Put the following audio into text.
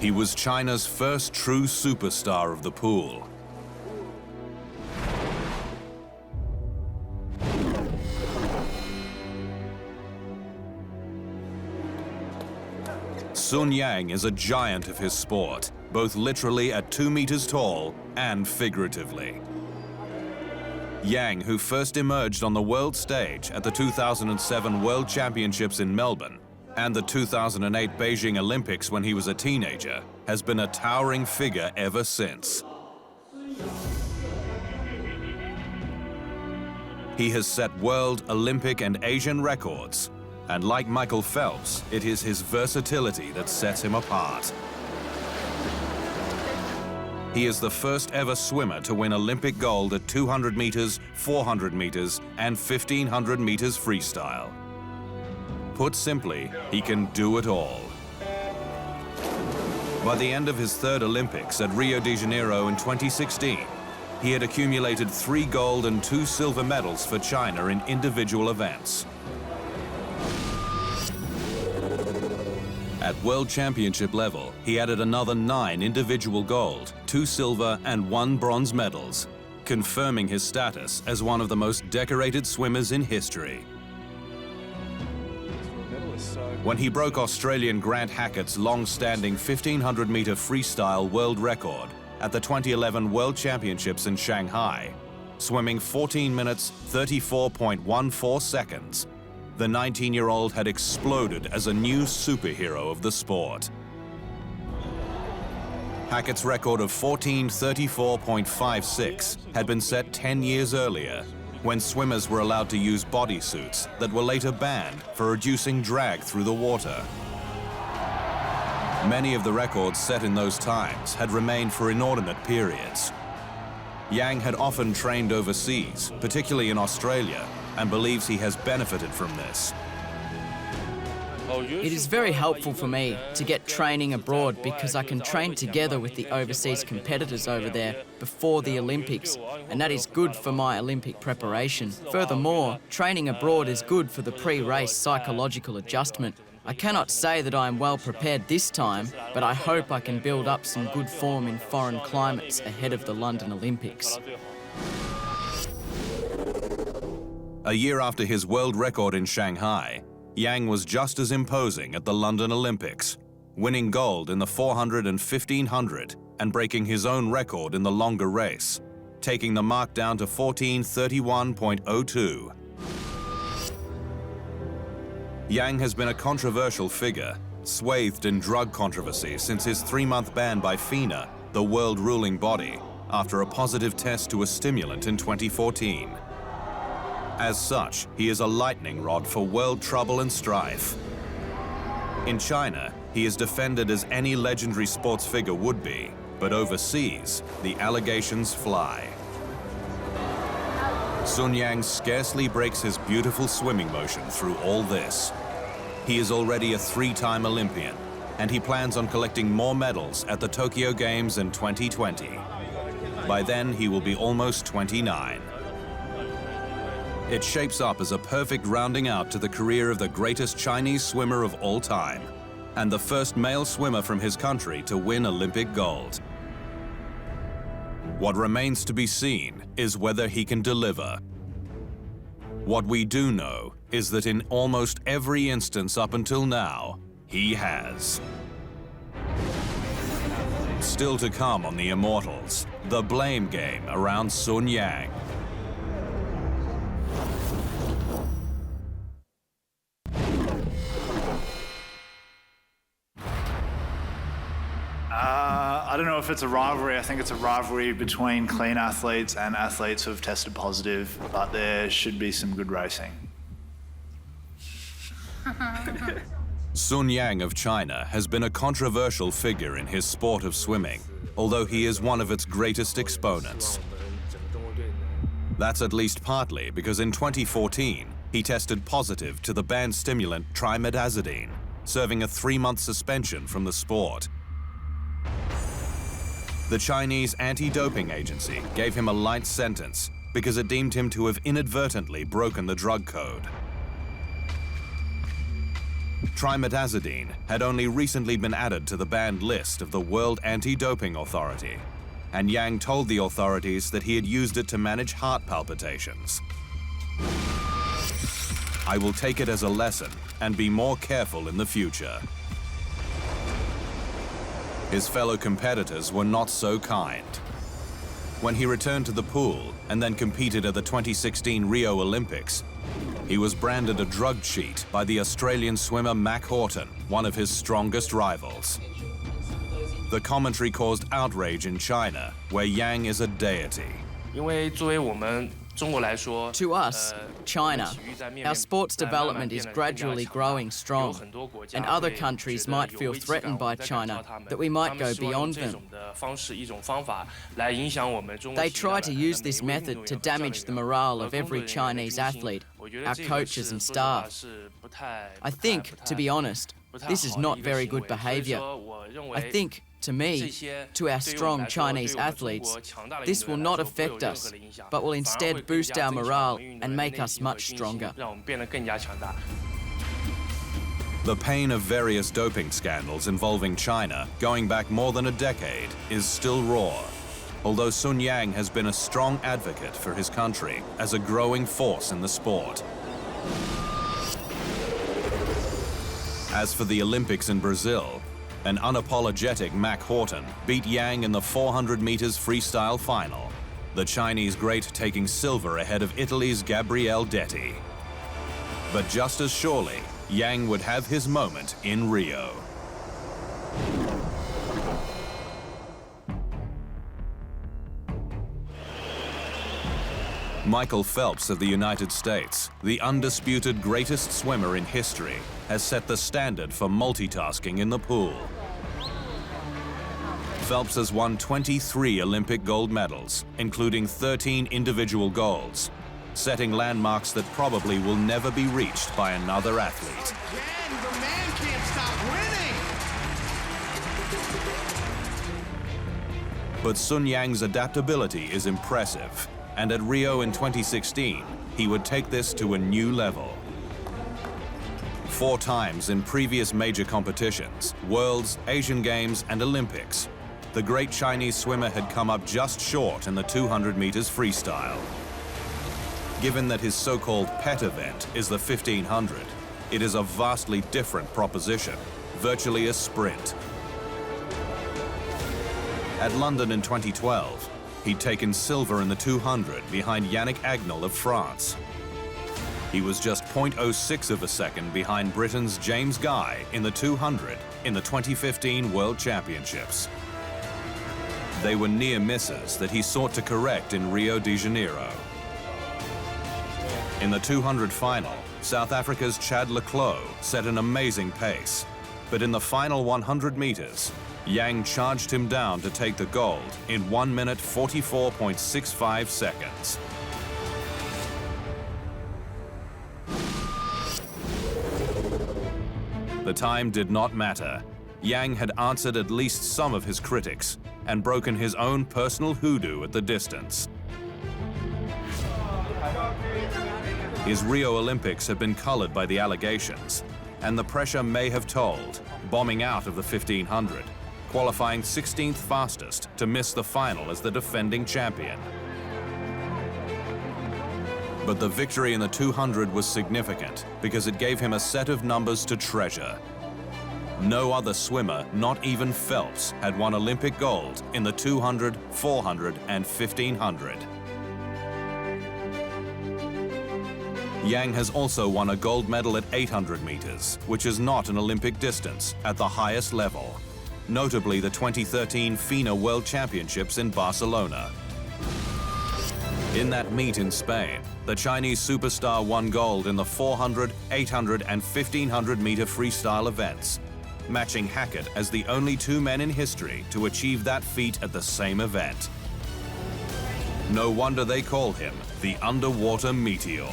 He was China's first true superstar of the pool. Sun Yang is a giant of his sport, both literally at 2 meters tall and figuratively. Yang, who first emerged on the world stage at the 2007 World Championships in Melbourne and the 2008 Beijing Olympics when he was a teenager, has been a towering figure ever since. He has set world, Olympic, and Asian records. And like Michael Phelps, it is his versatility that sets him apart. He is the first ever swimmer to win Olympic gold at 200 meters, 400 meters, and 1500 meters freestyle. Put simply, he can do it all. By the end of his third Olympics at Rio de Janeiro in 2016, he had accumulated 3 gold and 2 silver medals for China in individual events. At World Championship level, he added another 9 individual gold, 2 silver and 1 bronze medals, confirming his status as one of the most decorated swimmers in history. When he broke Australian Grant Hackett's long-standing 1500-meter freestyle world record at the 2011 World Championships in Shanghai, swimming 14 minutes 34.14 seconds, the 19-year-old had exploded as a new superhero of the sport. Hackett's record of 14:34.56 had been set 10 years earlier, when swimmers were allowed to use bodysuits that were later banned for reducing drag through the water. Many of the records set in those times had remained for inordinate periods. Yang had often trained overseas, particularly in Australia, and believes he has benefited from this. It is very helpful for me to get training abroad because I can train together with the overseas competitors over there before the Olympics, and that is good for my Olympic preparation. Furthermore, training abroad is good for the pre-race psychological adjustment. I cannot say that I am well prepared this time, but I hope I can build up some good form in foreign climates ahead of the London Olympics. A year after his world record in Shanghai, Yang was just as imposing at the London Olympics, winning gold in the 400 and 1500 and breaking his own record in the longer race, taking the mark down to 14:31.02. Yang has been a controversial figure, swathed in drug controversy since his 3-month ban by FINA, the world ruling body, after a positive test to a stimulant in 2014. As such, he is a lightning rod for world trouble and strife. In China, he is defended as any legendary sports figure would be, but overseas, the allegations fly. Sun Yang scarcely breaks his beautiful swimming motion through all this. He is already a 3-time Olympian, and he plans on collecting more medals at the Tokyo Games in 2020. By then, he will be almost 29. It shapes up as a perfect rounding out to the career of the greatest Chinese swimmer of all time, and the first male swimmer from his country to win Olympic gold. What remains to be seen is whether he can deliver. What we do know is that in almost every instance up until now, he has. Still to come on The Immortals, the blame game around Sun Yang. I don't know if it's a rivalry. I think it's a rivalry between clean athletes and athletes who have tested positive, but there should be some good racing. Sun Yang of China has been a controversial figure in his sport of swimming, although he is one of its greatest exponents. That's at least partly because in 2014, he tested positive to the banned stimulant trimethazidine, serving a 3-month suspension from the sport. The Chinese anti-doping agency gave him a light sentence because it deemed him to have inadvertently broken the drug code. Trimetazidine had only recently been added to the banned list of the World Anti-Doping Authority, and Yang told the authorities that he had used it to manage heart palpitations. "I will take it as a lesson and be more careful in the future." His fellow competitors were not so kind. When he returned to the pool and then competed at the 2016 Rio Olympics, he was branded a drug cheat by the Australian swimmer Mac Horton, one of his strongest rivals. The commentary caused outrage in China, where Yang is a deity. To us, China, our sports development is gradually growing strong, and other countries might feel threatened by China that we might go beyond them. They try to use this method to damage the morale of every Chinese athlete, our coaches and staff. I think, to be honest, this is not very good behaviour. I think, to me, to our strong Chinese athletes, this will not affect us, but will instead boost our morale and make us much stronger. The pain of various doping scandals involving China, going back more than a decade, is still raw, although Sun Yang has been a strong advocate for his country as a growing force in the sport. As for the Olympics in Brazil, an unapologetic Mac Horton beat Yang in the 400 meters freestyle final, the Chinese great taking silver ahead of Italy's Gabriele Detti. But just as surely, Yang would have his moment in Rio. Michael Phelps of the United States, the undisputed greatest swimmer in history, has set the standard for multitasking in the pool. Phelps has won 23 Olympic gold medals, including 13 individual golds, setting landmarks that probably will never be reached by another athlete. Again, the man can't stop winning! But Sun Yang's adaptability is impressive, and at Rio in 2016, he would take this to a new level. 4 times in previous major competitions, Worlds, Asian Games, and Olympics, the great Chinese swimmer had come up just short in the 200 meters freestyle. Given that his so-called pet event is the 1500, it is a vastly different proposition, virtually a sprint. At London in 2012, he'd taken silver in the 200 behind Yannick Agnel of France. He was just 0.06 of a second behind Britain's James Guy in the 200 in the 2015 World Championships. They were near misses that he sought to correct in Rio de Janeiro. In the 200 final, South Africa's Chad Leclos set an amazing pace, but in the final 100 meters, Yang charged him down to take the gold in 1 minute 44.65 seconds. The time did not matter. Yang had answered at least some of his critics and broken his own personal hoodoo at the distance. His Rio Olympics had been colored by the allegations, and the pressure may have told, bombing out of the 1500, qualifying 16th fastest to miss the final as the defending champion. But the victory in the 200 was significant because it gave him a set of numbers to treasure. No other swimmer, not even Phelps, had won Olympic gold in the 200, 400, and 1500. Yang has also won a gold medal at 800 meters, which is not an Olympic distance, at the highest level, notably the 2013 FINA World Championships in Barcelona. In that meet in Spain, the Chinese superstar won gold in the 400, 800, and 1500 meter freestyle events, matching Hackett as the only 2 men in history to achieve that feat at the same event. No wonder they call him the underwater meteor.